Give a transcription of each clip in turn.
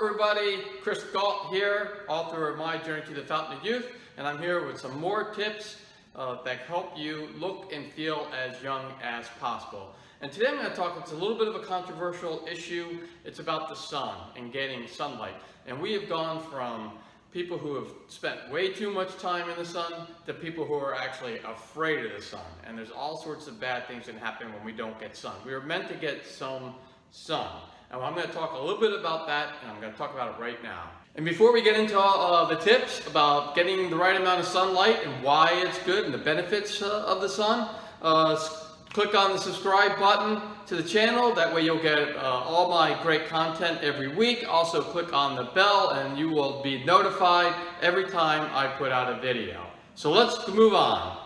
everybody, Chris Gault here, author of My Journey to the Fountain of Youth, and I'm here with some more tips that help you look and feel as young as possible. And today I'm going to talk, it's a little bit of a controversial issue. It's about the sun and getting sunlight. And we have gone from people who have spent way too much time in the sun to people who are actually afraid of the sun. And there's all sorts of bad things that happen when we don't get sun. We are meant to get some sun. And I'm going to talk a little bit about that, and I'm going to talk about it right now. And before we get into all the tips about getting the right amount of sunlight and why it's good and the benefits of the sun, click on the subscribe button to the channel. That way you'll get all my great content every week. Also click on the bell and you will be notified every time I put out a video. So let's move on.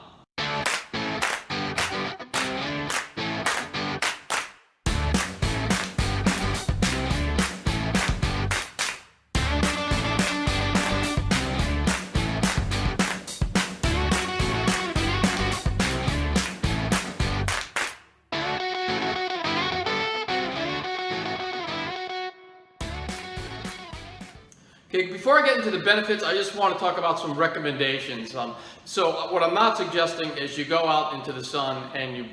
Okay, before I get into the benefits, I just want to talk about some recommendations. So what I'm not suggesting is you go out into the sun and you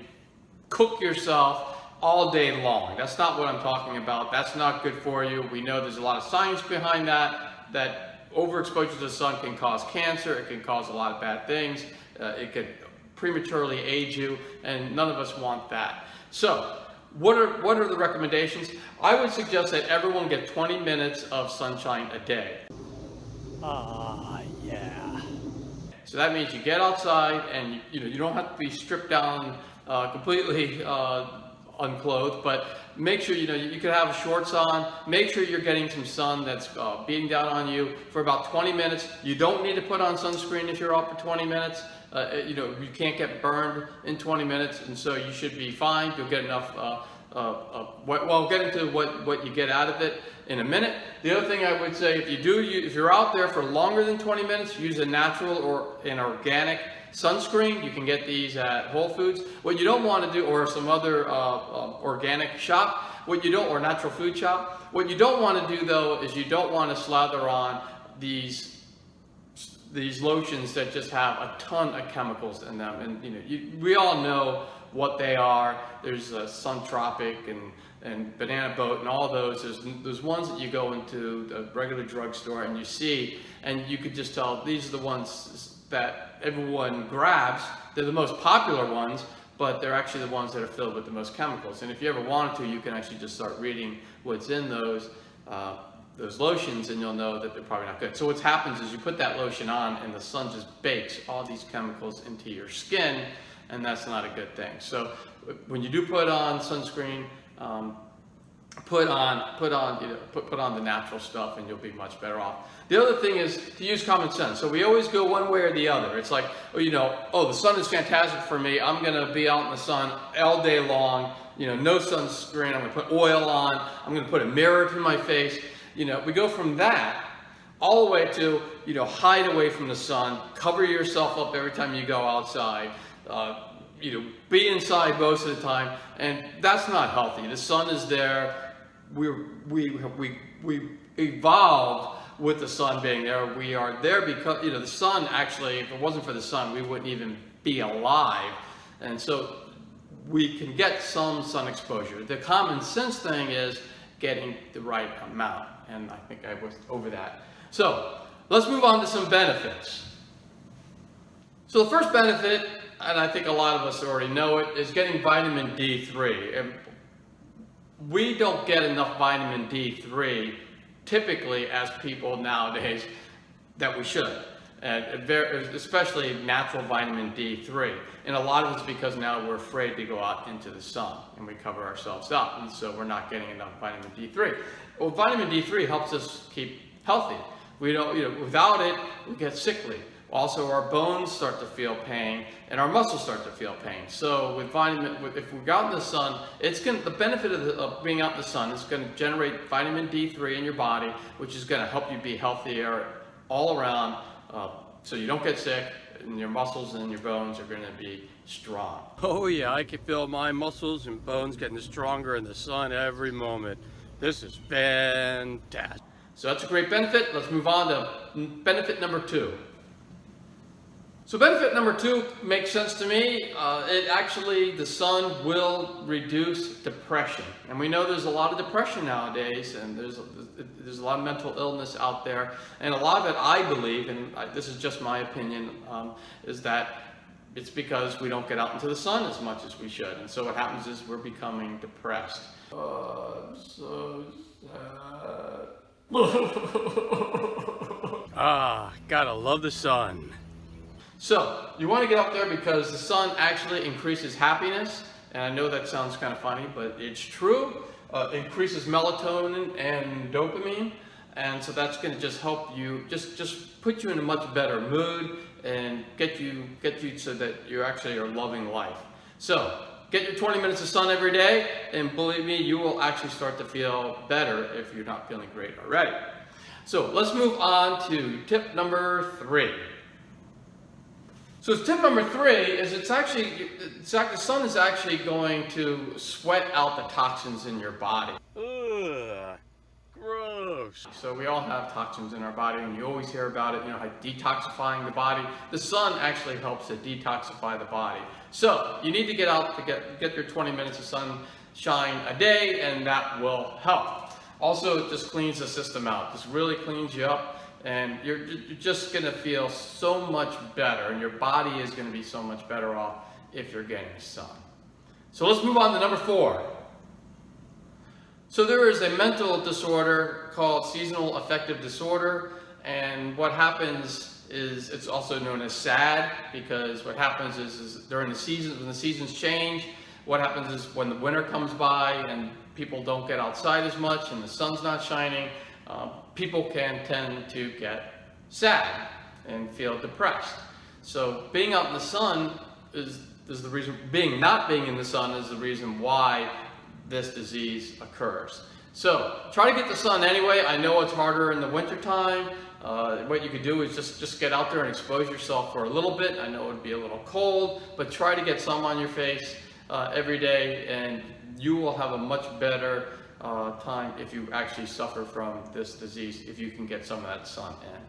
cook yourself all day long. That's not what I'm talking about. That's not good for you. We know there's a lot of science behind that overexposure to the sun can cause cancer. It can cause a lot of bad things. It could prematurely age you, and none of us want that. So what are the recommendations? I would suggest that everyone get 20 minutes of sunshine a day. Yeah. So that means you get outside and you don't have to be stripped down completely unclothed, but make sure you can have shorts on. Make sure you're getting some sun that's beating down on you for about 20 minutes. You don't need to put on sunscreen if you're out for 20 minutes. You can't get burned in 20 minutes, and so you should be fine. You'll get enough. We'll get into what you get out of it in a minute. The other thing I would say, if you're out there for longer than 20 minutes, use a natural or an organic sunscreen. You can get these at Whole Foods. What you don't want to do, or some other organic shop, or natural food shop. What you don't want to do though is you don't want to slather on these lotions that just have a ton of chemicals in them, and we all know what they are. There's Sun Tropic and Banana Boat and all those. There's ones that you go into the regular drugstore and you see, and you could just tell these are the ones that everyone grabs. They're the most popular ones, but they're actually the ones that are filled with the most chemicals. And if you ever wanted to, you can actually just start reading what's in those lotions, and you'll know that they're probably not good. So what happens is you put that lotion on and the sun just bakes all these chemicals into your skin, and that's not a good thing. So when you do put on sunscreen, put on the natural stuff, and you'll be much better off. The other thing is to use common sense. So we always go one way or the other. It's like, the sun is fantastic for me. I'm gonna be out in the sun all day long. No sunscreen. I'm gonna put oil on. I'm gonna put a mirror to my face. We go from that all the way to, hide away from the sun, cover yourself up every time you go outside, be inside most of the time, and that's not healthy. The sun is there. We evolved with the sun being there. We are there because, the sun actually, if it wasn't for the sun, we wouldn't even be alive. And so we can get some sun exposure. The common sense thing is getting the right amount. And I think I was over that. So let's move on to some benefits. So the first benefit, and I think a lot of us already know it, is getting vitamin D3. And we don't get enough vitamin D3 typically as people nowadays that we should. And especially natural vitamin D3. And a lot of it's because now we're afraid to go out into the sun and we cover ourselves up, and so we're not getting enough vitamin D3. Well, vitamin D3 helps us keep healthy. We don't, without it, we get sickly. Also, our bones start to feel pain and our muscles start to feel pain. So if we go out in the sun, the benefit of being out in the sun is going to generate vitamin D3 in your body, which is going to help you be healthier all around. So you don't get sick, and your muscles and your bones are going to be strong. Oh yeah, I can feel my muscles and bones getting stronger in the sun every moment. This is fantastic. So that's a great benefit. Let's move on to benefit number 2. So benefit number 2 makes sense to me. The sun will reduce depression. And we know there's a lot of depression nowadays, and there's a lot of mental illness out there. And a lot of it, I believe, and this is just my opinion, is that it's because we don't get out into the sun as much as we should. And so what happens is we're becoming depressed. I'm so sad. Gotta love the sun. So, you want to get up there because the sun actually increases happiness, and I know that sounds kind of funny, but it's true. Increases melatonin and dopamine, and so that's going to just help you, just put you in a much better mood and get you so that you actually are loving life. So, get your 20 minutes of sun every day, and believe me, you will actually start to feel better if you're not feeling great already. So, let's move on to tip number 3. So tip number 3 is the sun is actually going to sweat out the toxins in your body. Ugh, gross. So we all have toxins in our body, and you always hear about it, how detoxifying the body. The sun actually helps to detoxify the body. So you need to get out to get your 20 minutes of sunshine a day, and that will help. Also, it just cleans the system out. This really cleans you up. And you're just going to feel so much better, and your body is going to be so much better off if you're getting sun. So let's move on to number 4. So there is a mental disorder called seasonal affective disorder, and what happens is it's also known as SAD, because what happens is during the seasons, when the seasons change, what happens is when the winter comes by and people don't get outside as much and the sun's not shining, people can tend to get sad and feel depressed. So being out in the sun is the reason, not being in the sun is the reason why this disease occurs. So try to get the sun anyway. I know it's harder in the winter time. What you could do is just get out there and expose yourself for a little bit. I know it would be a little cold, but try to get some on your face every day, and you will have a much better time if you actually suffer from this disease, if you can get some of that sun in.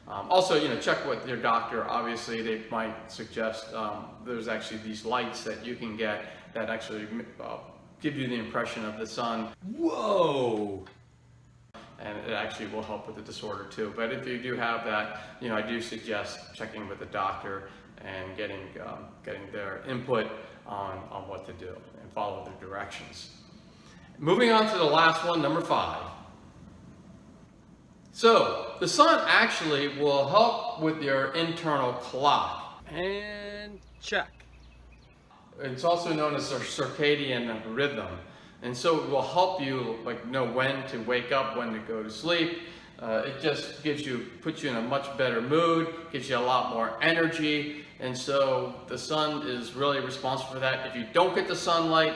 Also, check with your doctor. Obviously, they might suggest there's actually these lights that you can get that actually give you the impression of the sun. Whoa! And it actually will help with the disorder too. But if you do have that, I do suggest checking with the doctor and getting their input on what to do and follow their directions. Moving on to the last one, number 5. So, the sun actually will help with your internal clock. And check. It's also known as a circadian rhythm. And so it will help you know when to wake up, when to go to sleep. It just puts you in a much better mood, gives you a lot more energy. And so the sun is really responsible for that. If you don't get the sunlight,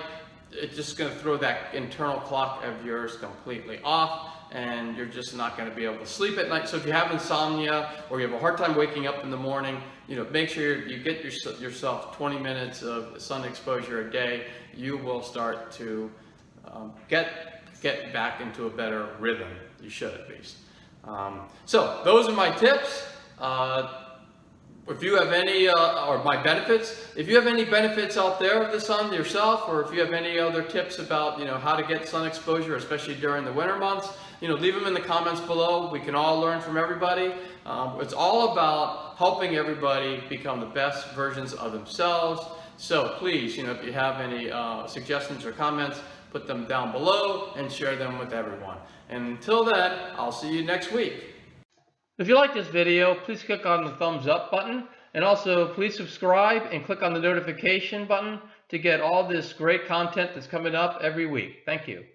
it's just going to throw that internal clock of yours completely off, and you're just not going to be able to sleep at night. So if you have insomnia or you have a hard time waking up in the morning, make sure you get yourself 20 minutes of sun exposure a day. You will start to get back into a better rhythm. You should, at least. So those are my tips. If you have any, or my benefits, if you have any benefits out there of the sun yourself, or if you have any other tips about, how to get sun exposure, especially during the winter months, leave them in the comments below. We can all learn from everybody. It's all about helping everybody become the best versions of themselves. So please, if you have any suggestions or comments, put them down below and share them with everyone. And until then, I'll see you next week. If you like this video, please click on the thumbs up button, and also please subscribe and click on the notification button to get all this great content that's coming up every week. Thank you.